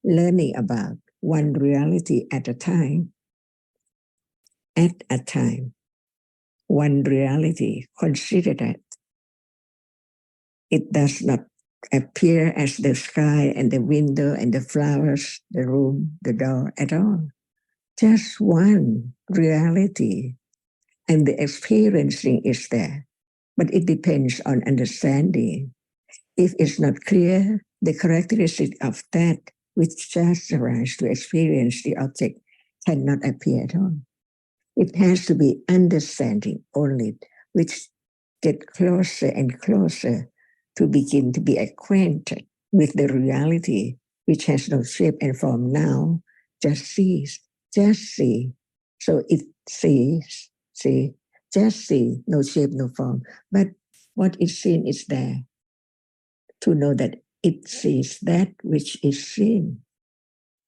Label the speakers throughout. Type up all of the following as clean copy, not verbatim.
Speaker 1: learning about one reality at a time, one reality, consider that it does not appear as the sky and the window and the flowers, the room, the door at all. Just one reality, and the experiencing is there. But it depends on understanding. If it's not clear, the characteristic of that which just arises to experience the object cannot appear at all. It has to be understanding only, which get closer and closer to begin to be acquainted with the reality which has no shape and form now, just sees, just see. So it sees, see, just see, no shape, no form. But what is seen is there. To know that it sees that which is seen.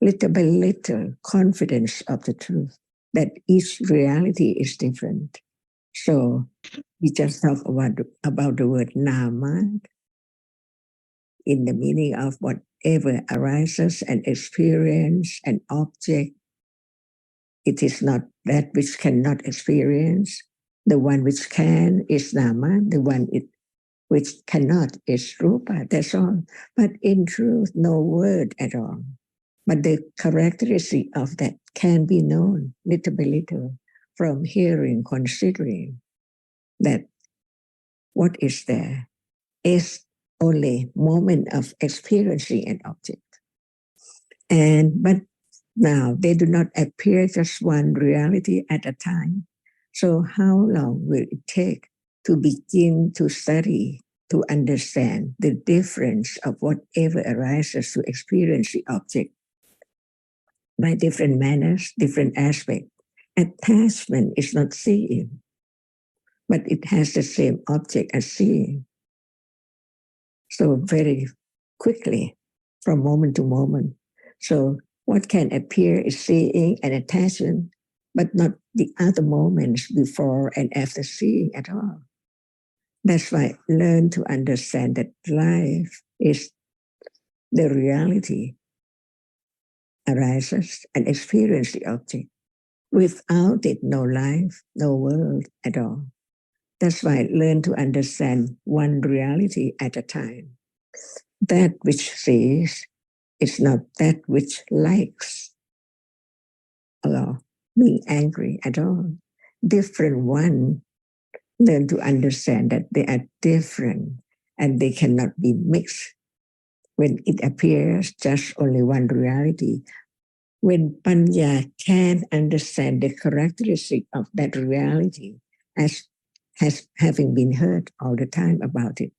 Speaker 1: Little by little, confidence of the truth, that each reality is different. So we just talk about the word nama in the meaning of whatever arises and experience an object. It is not that which cannot experience. The one which can is nama, the one which cannot is rupa, that's all. But in truth, no word at all. But the characteristic of that can be known little by little from hearing, considering that what is there is only moment of experiencing an object. But now they do not appear just one reality at a time. So how long will it take to begin to study, to understand the difference of whatever arises to experience the object by different manners, different aspects? Attachment is not seeing, but it has the same object as seeing. So very quickly, from moment to moment. So what can appear is seeing and attachment, but not the other moments before and after seeing at all. That's why learn to understand that life is the reality arises and experience the object. Without it, no life, no world at all. That's why learn to understand one reality at a time. That which sees is not that which likes or being angry at all. Different one learn to understand that they are different and they cannot be mixed. When it appears just only one reality, when Panya can understand the characteristic of that reality as having been heard all the time about it,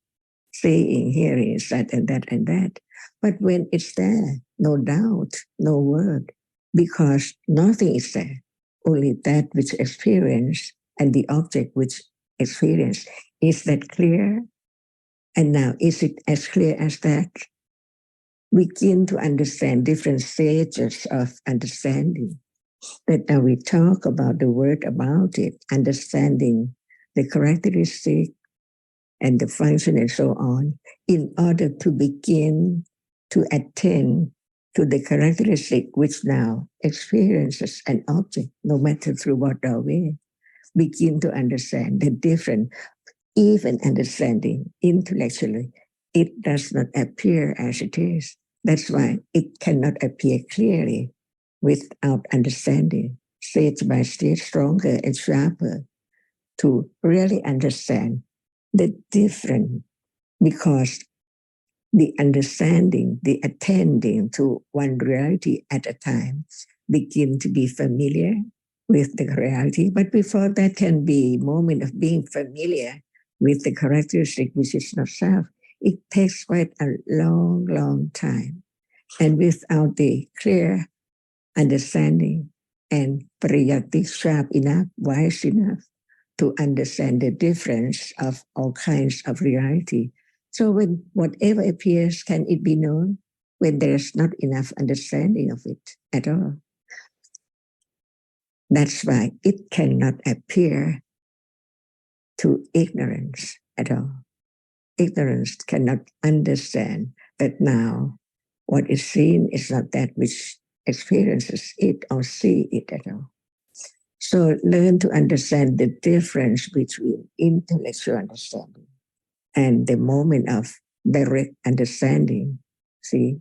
Speaker 1: seeing, hearing, that and that and that. But when it's there, no doubt, no word, because nothing is there, only that which experience and the object which experience. Is that clear? And now, is it as clear as that? Begin to understand different stages of understanding. That now we talk about the word about it, understanding the characteristic and the function and so on, in order to begin to attend to the characteristic which now experiences an object, no matter through what way. Begin to understand the different, even understanding intellectually, it does not appear as it is. That's why it cannot appear clearly without understanding, stage by stage, stronger and sharper, to really understand the different, because the understanding, the attending to one reality at a time begin to be familiar with the reality. But before that can be moment of being familiar with the characteristic which is not self, it takes quite a long, long time. And without the clear understanding and priyati sharp enough, wise enough to understand the difference of all kinds of reality. So when whatever appears, can it be known when there's not enough understanding of it at all? That's why it cannot appear to ignorance at all. Ignorance cannot understand that now What is seen is not that which experiences it or see it at all. So learn to understand the difference between intellectual understanding and the moment of direct understanding. See,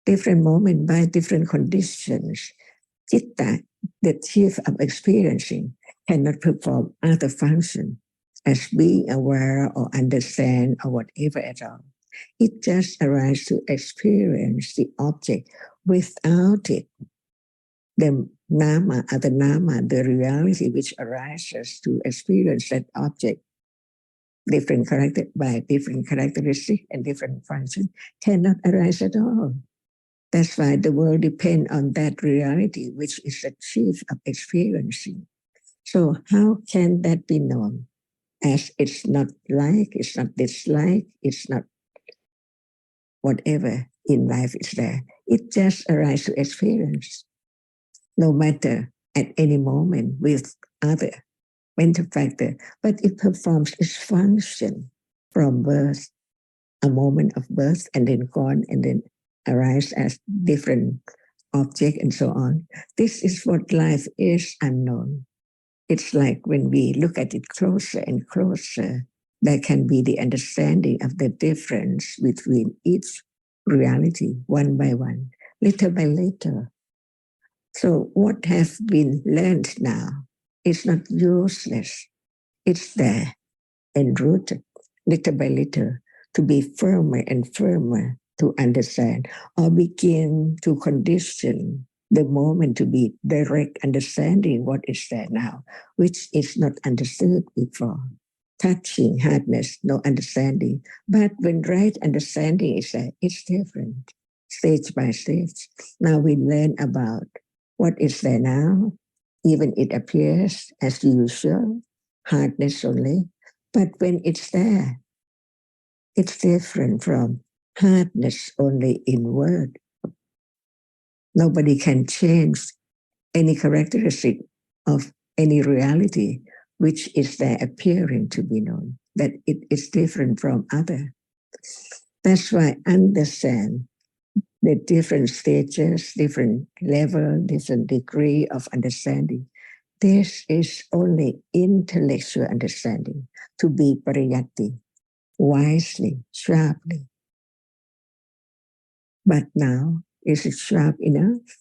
Speaker 1: different moment by different conditions. Chitta, the chief of experiencing, cannot perform other function as being aware or understand or whatever at all. It just arises to experience the object. Without it, the nama, other nama, the reality which arises to experience that object, different character by different characteristic and different function, cannot arise at all. That's why the world depends on that reality, which is the chief of experiencing. So how can that be known? As it's not like, it's not dislike, it's not whatever in life is there. It just arises to experience, no matter at any moment with other mental factor, but it performs its function from birth, a moment of birth, and then gone, and then arise as different object and so on. This is what life is unknown. It's like when we look at it closer and closer, there can be the understanding of the difference between each reality, one by one, little by little. So what has been learned now is not useless. It's there and rooted, little by little, to be firmer and firmer to understand, or begin to condition the moment to be direct understanding what is there now, which is not understood before. Touching, hardness, no understanding. But when right understanding is there, it's different, stage by stage. Now we learn about what is there now, even it appears as usual, hardness only. But when it's there, it's different from hardness only in word. Nobody can change any characteristic of any reality which is there appearing to be known, that it is different from other. That's why understand the different stages, different level, different degree of understanding. This is only intellectual understanding, to be pariyatti, wisely, sharply. But now, is it sharp enough?